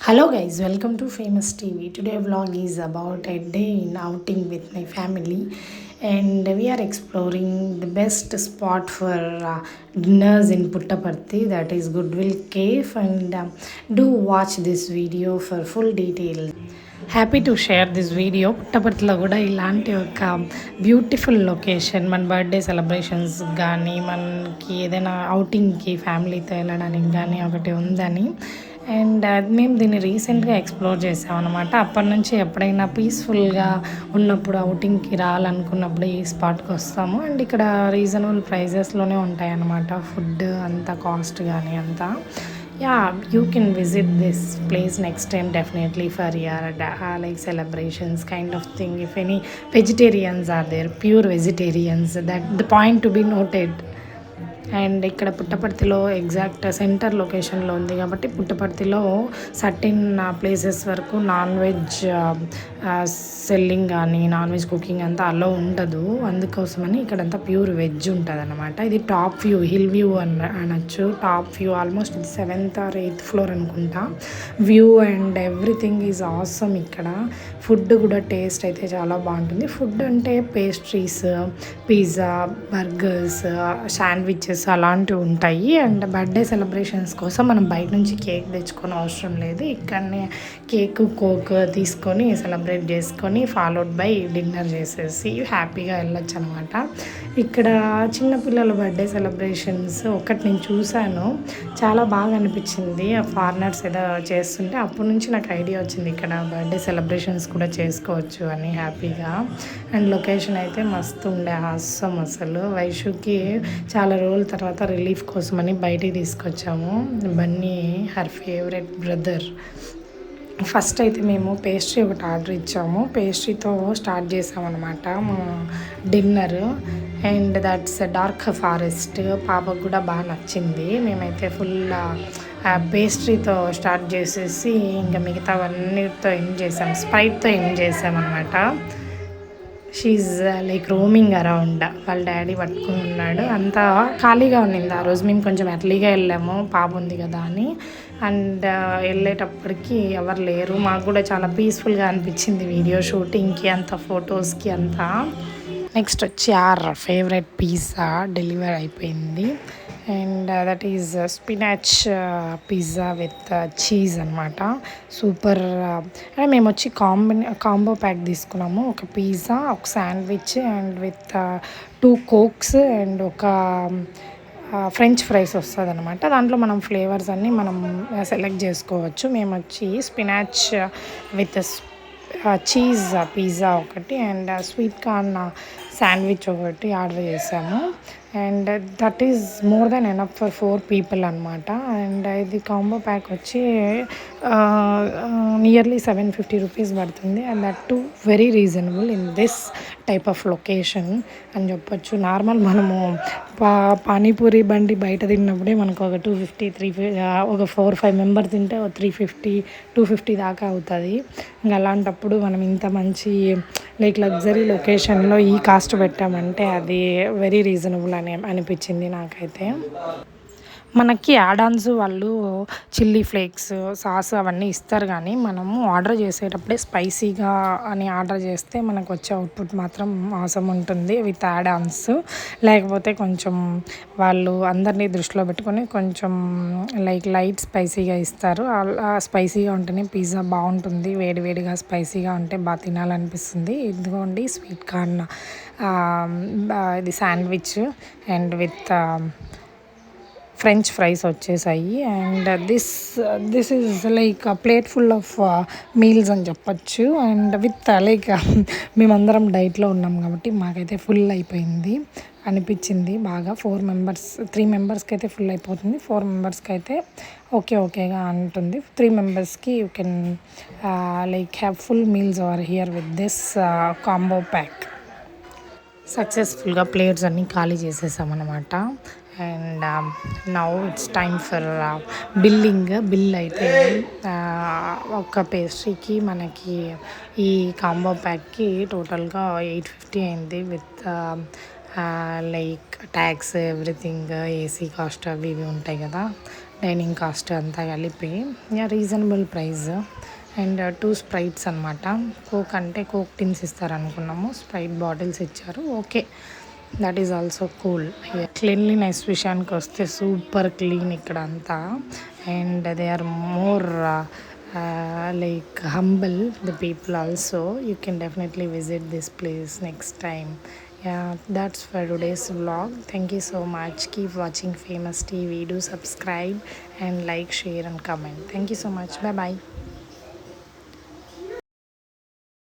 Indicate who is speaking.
Speaker 1: Hello guys, welcome to Famous TV. Today vlog is about a day in outing with my family, and we are exploring the best spot for dinners in Puttaparthi, that is Goodwill Cave, and do watch this video for full details. Happy to share this video. పుట్టపర్తిలో కూడా ఇలాంటి ఒక beautiful location మన birthday celebrations కానీ మనకి ఏదైనా అవుటింగ్కి ఫ్యామిలీతో వెళ్ళడానికి కానీ ఒకటి ఉందని, అండ్ మేము దీన్ని రీసెంట్గా ఎక్స్ప్లోర్ చేసాం అనమాట. అప్పటి నుంచి ఎప్పుడైనా పీస్ఫుల్గా ఉన్నప్పుడు అవుటింగ్కి రావాలనుకున్నప్పుడు ఈ స్పాట్కి వస్తాము. అండ్ ఇక్కడ రీజనబుల్ ప్రైజెస్లోనే ఉంటాయి అన్నమాట. ఫుడ్ అంతా కాస్ట్ కానీ అంతా. Yeah, you can visit this place next time definitely for your like celebrations kind of thing. If any vegetarians are there, pure vegetarians, that the point to be noted. And ఇక్కడ పుట్టపర్తిలో exact centre లొకేషన్లో ఉంది కాబట్టి పుట్టపర్తిలో certain places వరకు non veg selling కానీ non veg cooking అంతా అలో ఉండదు. అందుకోసమని ఇక్కడంతా ప్యూర్ వెజ్ ఉంటుంది అనమాట. ఇది టాప్ వ్యూ, హిల్ వ్యూ అనొచ్చు. Top view almost 7th or 8th floor అనుకుంటా. View and everything is awesome. ఇక్కడ ఫుడ్ కూడా టేస్ట్ అయితే చాలా బాగుంటుంది. ఫుడ్ అంటే పేస్ట్రీస్, పిజ్జా, బర్గర్స్, శాండ్విచెస్ అలాంటివి ఉంటాయి. అండ్ బర్త్డే సెలబ్రేషన్స్ కోసం మనం బయట నుంచి కేక్ తెచ్చుకొని అవసరం లేదు. ఇక్కడనే కేక్, కోక్ తీసుకొని సెలబ్రేట్ చేసుకొని ఫాలోడ్ బై డిన్నర్ చేసేసి హ్యాపీగా వెళ్ళొచ్చు అనమాట. ఇక్కడ చిన్నపిల్లల బర్త్డే సెలబ్రేషన్స్ ఒకటి నేను చూశాను, చాలా బాగా అనిపించింది. ఫారినర్స్ ఏదో చేస్తుంటే అప్పటి నుంచి నాకు ఐడియా వచ్చింది ఇక్కడ బర్త్డే సెలబ్రేషన్స్ కూడా చేసుకోవచ్చు అని హ్యాపీగా. అండ్ లొకేషన్ అయితే మస్తు ఉండే, హాస్యం అసలు. వైషుకి చాలా రోజుల తర్వాత రిలీఫ్ కోసమని బయటికి తీసుకొచ్చాము. Bunny her favourite brother. First అయితే మేము పేస్ట్రీ ఒకటి ఆర్డర్ ఇచ్చాము. పేస్ట్రీతో స్టార్ట్ చేసామన్నమాట మా dinner. And that's dark forest. పాపకు కూడా బాగా నచ్చింది. మేమైతే ఫుల్ పేస్ట్రీతో స్టార్ట్ చేసేసి ఇంకా మిగతావన్నిటితో ఎండ్ చేసాం. స్ప్రైట్తో ఎండ్ చేసామన్నమాట. She like roaming around. వాళ్ళ డాడీ పట్టుకుని ఉన్నాడు. అంతా ఖాళీగా ఉన్నింది ఆ రోజు. మేము కొంచెం ఎర్లీగా వెళ్ళాము, పాప ఉంది కదా అని. అండ్ వెళ్ళేటప్పటికి ఎవరు లేరు. మాకు కూడా చాలా పీస్ఫుల్గా అనిపించింది వీడియో షూటింగ్కి అంత, ఫొటోస్కి అంతా. నెక్స్ట్ వచ్చి ఆర్ ఫేవరెట్ పిజ్జా డెలివర్ అయిపోయింది. And that is spinach pizza with cheese అనమాట. సూపర్. అంటే మేము వచ్చి కాంబో ప్యాక్ తీసుకున్నాము. ఒక పిజ్జా, ఒక sandwich and with 2 cokes and ఒక ఫ్రెంచ్ ఫ్రైస్ వస్తుంది అనమాట. దాంట్లో మనం ఫ్లేవర్స్ అన్నీ మనం సెలెక్ట్ చేసుకోవచ్చు. మేము వచ్చి స్పినాచ్ విత్ చీజ్ పిజ్జా ఒకటి అండ్ స్వీట్ కార్న్ శాండ్విచ్ ఒకటి ఆర్డర్ చేసాము. And that is more than enough for 4 people అనమాట. అండ్ ఇది కాంబో ప్యాక్ వచ్చి నియర్లీ 750 రూపీస్ పడుతుంది. And that to very reasonable in this type of location అని చెప్పొచ్చు. Normal మనము పానీపూరి బండి బయట తిన్నప్పుడే మనకు ఒక 250, ఒక 4-5 మెంబర్ తింటే ఒక 350-250 దాకా అవుతుంది. ఇంకా అలాంటప్పుడు మనం ఇంత మంచి లైక్ లగ్జరీ లొకేషన్లో ఈ కాస్ట్ పెట్టామంటే అది వెరీ రీజనబుల్ అని అనిపించింది నాకైతే. మనకి యాడాన్స్ వాళ్ళు చిల్లీ ఫ్లేక్స్, సాస్ అవన్నీ ఇస్తారు, కానీ మనము ఆర్డర్ చేసేటప్పుడే స్పైసీగా అని ఆర్డర్ చేస్తే మనకు వచ్చే అవుట్పుట్ మాత్రం అవసరం ఉంటుంది విత్ యాడాన్స్. లేకపోతే కొంచెం వాళ్ళు అందరినీ దృష్టిలో పెట్టుకొని కొంచెం లైట్ స్పైసీగా ఇస్తారు. స్పైసీగా ఉంటేనే పిజ్జా బాగుంటుంది. వేడివేడిగా స్పైసీగా ఉంటే బాగా తినాలనిపిస్తుంది. ఇదిగోండి స్వీట్ కార్న్, ఇది sandwich and with French fries వచ్చేసాయి. And this is like plate full of meals అని చెప్పచ్చు. అండ్ విత్ లైక్ మేమందరం డైట్లో ఉన్నాం కాబట్టి మాకైతే ఫుల్ అయిపోయింది అనిపించింది బాగా. 3 మెంబర్స్కి అయితే ఫుల్ అయిపోతుంది. 4 మెంబర్స్కి అయితే ఓకేగా ఉంటుంది. 3 మెంబర్స్కి you can like have full meals over here with this combo pack. సక్సెస్ఫుల్గా ప్లేట్స్ అన్నీ ఖాళీ చేసేసామన్నమాట. And now it's time for bill అయితే ఒక పేస్ట్రీకి మనకి ఈ కాంబో ప్యాక్కి టోటల్గా 850 అయింది with like tax everything, AC cost అవి ఇవి ఉంటాయి కదా. డైనింగ్ కాస్ట్ అంతా కలిపి రీజనబుల్ ప్రైస్. అండ్ 2 స్ప్రైట్స్ అనమాట. కోక్ అంటే కోక్ టిన్స్ ఇస్తారనుకున్నాము, స్ప్రైట్ బాటిల్స్ ఇచ్చారు. Okay, that is also cool. Cleanliness విషయానికి వస్తే సూపర్ క్లీన్ ఇక్కడ అంతా. And they are more like humble, the people also. You can definitely visit this place next time. Yeah, that's for today's vlog. Thank you so much. Keep watching Famous TV. Do subscribe and like, share and comment. Thank you so much. Bye bye.